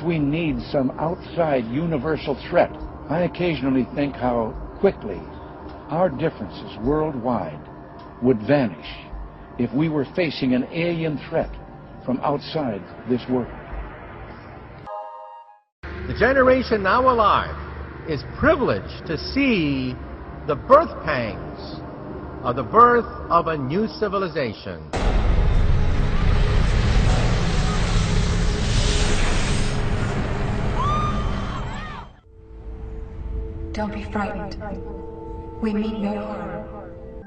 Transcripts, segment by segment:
Perhaps we need some outside universal threat. I occasionally think how quickly our differences worldwide would vanish if we were facing an alien threat from outside this world. The generation now alive is privileged to see the birth pangs of the birth of a new civilization. Don't be frightened. We mean no harm.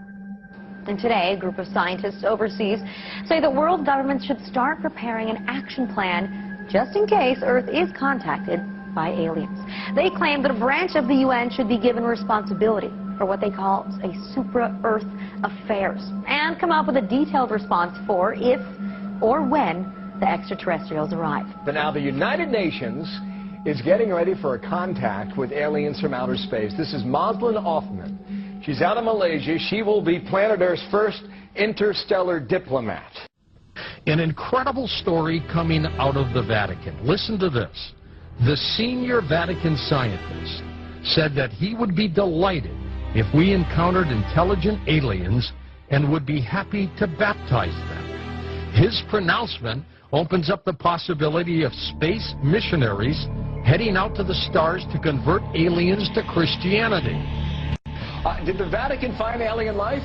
And today, a group of scientists overseas say that world governments should start preparing an action plan just in case Earth is contacted by aliens. They claim that a branch of the UN should be given responsibility for what they call a supra-Earth affairs and come up with a detailed response for if or when the extraterrestrials arrive. But now the United Nations is getting ready for a contact with aliens from outer space. This is Moslin Othman. She's out of Malaysia. She will be planet Earth's first interstellar diplomat. An incredible story coming out of the Vatican. Listen to this. The senior Vatican scientist said that he would be delighted if we encountered intelligent aliens and would be happy to baptize them. His pronouncement opens up the possibility of space missionaries heading out to the stars to convert aliens to Christianity. Did the Vatican find alien life?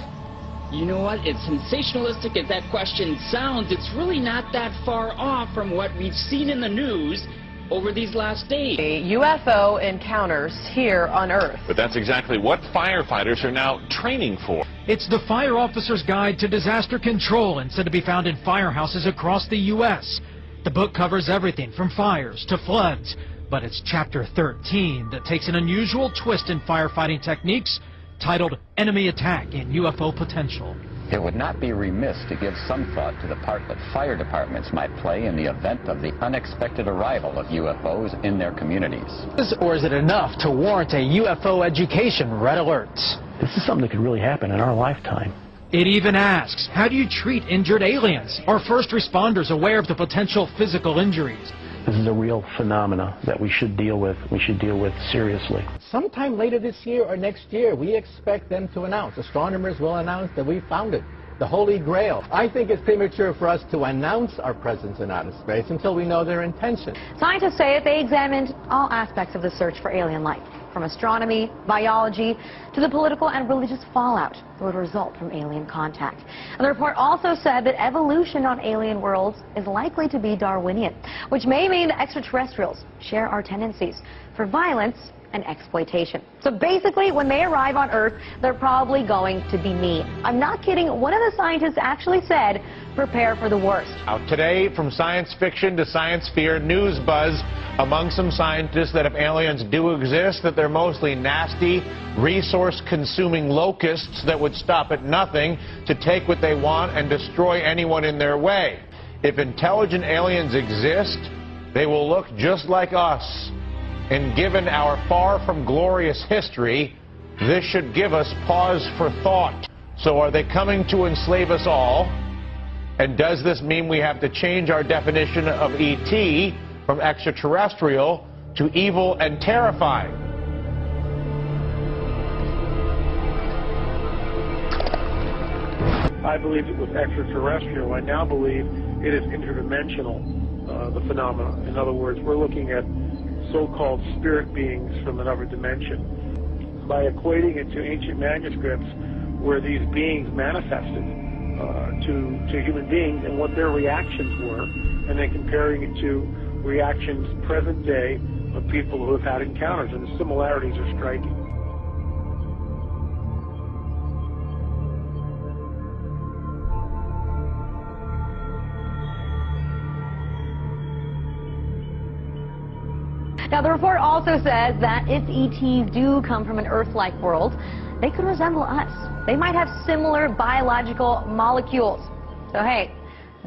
You know what? As sensationalistic as that question sounds, it's really not that far off from what we've seen in the news over these last days. UFO encounters here on Earth. But that's exactly what firefighters are now training for. It's the Fire Officer's Guide to Disaster Control and said to be found in firehouses across the U.S. The book covers everything from fires to floods, but it's chapter 13 that takes an unusual twist in firefighting techniques titled Enemy Attack in UFO Potential. It would not be remiss to give some thought to the part that fire departments might play in the event of the unexpected arrival of UFOs in their communities. Or is it enough to warrant a UFO education red alert? This is something that could really happen in our lifetime. It even asks, how do you treat injured aliens? Are first responders aware of the potential physical injuries? This is a real phenomena that we should deal with. We should deal with seriously. Sometime later this year or next year, we expect them to announce, astronomers will announce that we found it, the Holy Grail. I think it's premature for us to announce our presence in outer space until we know their intention. Scientists say that they examined all aspects of the search for alien life, from astronomy, biology, to the political and religious fallout that would result from alien contact. And the report also said that evolution on alien worlds is likely to be Darwinian, which may mean that extraterrestrials share our tendencies for violence and exploitation. So basically, when they arrive on Earth, they're probably going to be mean. I'm not kidding. One of the scientists actually said, prepare for the worst. Out today, from science fiction to science fear, news buzz among some scientists that if aliens do exist, that they're mostly nasty, resource-consuming locusts that would stop at nothing to take what they want and destroy anyone in their way. If intelligent aliens exist, they will look just like us. And given our far from glorious history, this should give us pause for thought. So are they coming to enslave us all? And does this mean we have to change our definition of ET from extraterrestrial to evil and terrifying? I believed it was extraterrestrial. I now believe it is interdimensional, the phenomena. In other words, we're looking at so-called spirit beings from another dimension. By equating it to ancient manuscripts where these beings manifested to human beings and what their reactions were, and then comparing it to reactions present day of people who have had encounters, and the similarities are striking. Now, the report also says that if ETs do come from an Earth-like world, they could resemble us. They might have similar biological molecules. So, hey,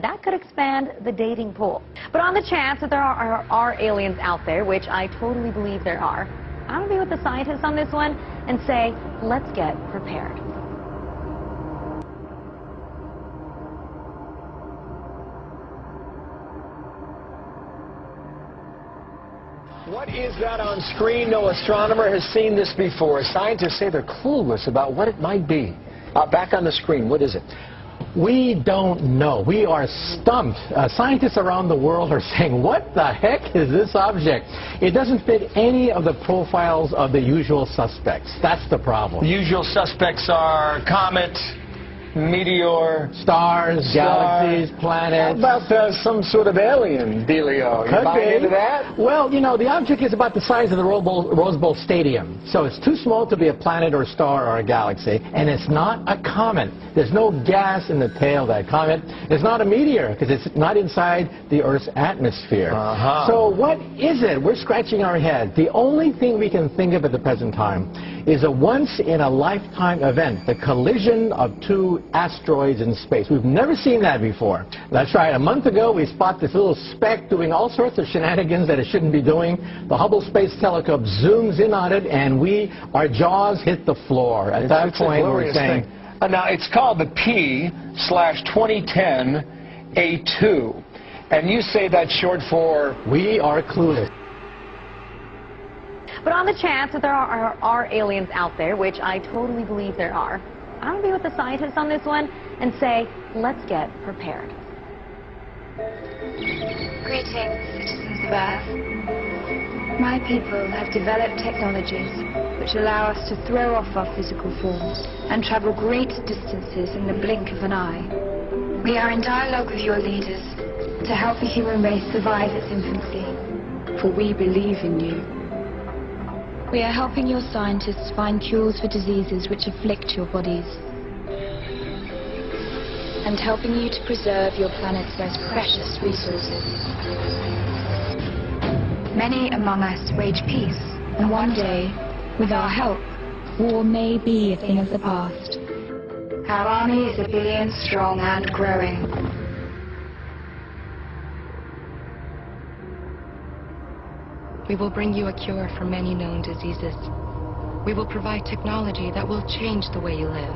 that could expand the dating pool. But on the chance that there are aliens out there, which I totally believe there are, I'm going to be with the scientists on this one and say, let's get prepared. What is that on screen? No astronomer has seen this before. Scientists say they're clueless about what it might be. Back on the screen, what is it? We don't know. We are stumped. Scientists around the world are saying, what the heck is this object? It doesn't fit any of the profiles of the usual suspects. That's the problem. The usual suspects are comet, meteor, stars, galaxies, planets. How about some sort of alien dealio? You buy into that? Well, you know, the object is about the size of the Rose Bowl Stadium. So it's too small to be a planet or a star or a galaxy. And it's not a comet. There's no gas in the tail of that comet. It's not a meteor because it's not inside the Earth's atmosphere. So what is it? We're scratching our head. The only thing we can think of at the present time is a once-in-a-lifetime event, the collision of two asteroids in space. We've never seen that before. That's right. A month ago, we spot this little speck doing all sorts of shenanigans that it shouldn't be doing. The Hubble Space Telescope zooms in on it, and our jaws hit the floor. At that point, we're saying... Now, it's called the P/2010 A2, and you say that's short for... We are clueless. But on the chance that there are aliens out there, which I totally believe there are, I'm going to be with the scientists on this one and say, let's get prepared. Greetings, citizens of Earth. My people have developed technologies which allow us to throw off our physical forms and travel great distances in the blink of an eye. We are in dialogue with your leaders to help the human race survive its infancy, for we believe in you. We are helping your scientists find cures for diseases which afflict your bodies, and helping you to preserve your planet's most precious resources. Many among us wage peace, and one day, with our help, war may be a thing of the past. Our army is 1 billion strong and growing. We will bring you a cure for many known diseases. We will provide technology that will change the way you live.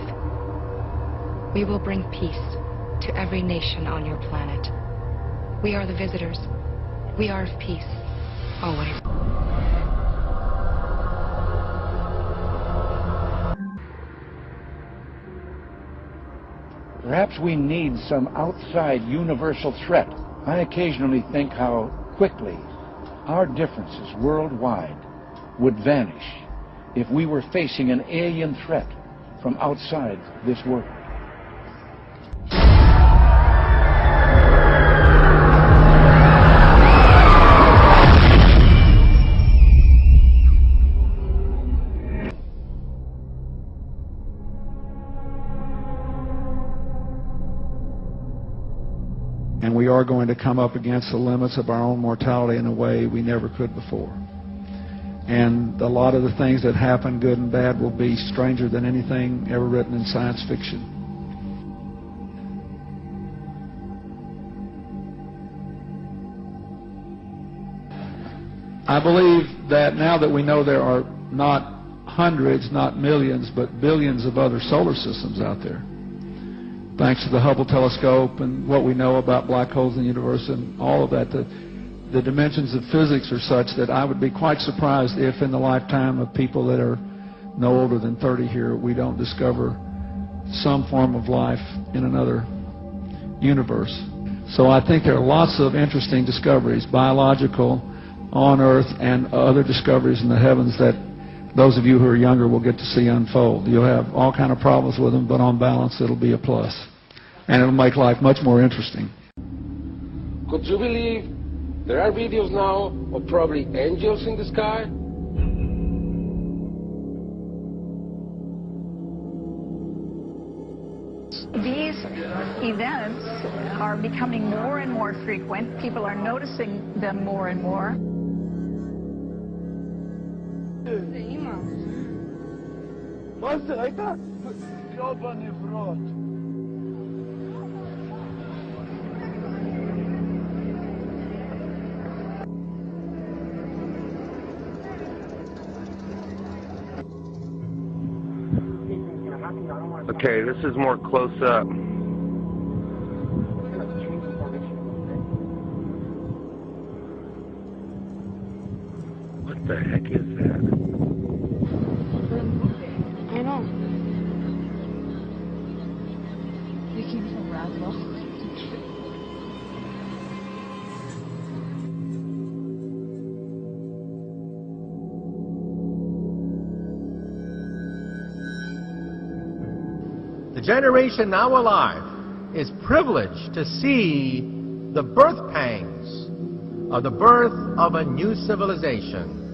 We will bring peace to every nation on your planet. We are the visitors. We are of peace, always. Perhaps we need some outside universal threat. I occasionally think how quickly our differences worldwide would vanish if we were facing an alien threat from outside this world. And we are going to come up against the limits of our own mortality in a way we never could before. And a lot of the things that happen, good and bad, will be stranger than anything ever written in science fiction. I believe that now that we know there are not hundreds, not millions, but billions of other solar systems out there, thanks to the Hubble telescope and what we know about black holes in the universe and all of that, the dimensions of physics are such that I would be quite surprised if in the lifetime of people that are no older than 30 here, we don't discover some form of life in another universe. So I think there are lots of interesting discoveries, biological, on Earth, and other discoveries in the heavens that those of you who are younger will get to see unfold. You'll have all kind of problems with them, but on balance it'll be a plus. And it'll make life much more interesting. Could you believe there are videos now of probably angels in the sky? These events are becoming more and more frequent. People are noticing them more and more. Okay, this is more close up. The generation now alive is privileged to see the birth pangs of the birth of a new civilization.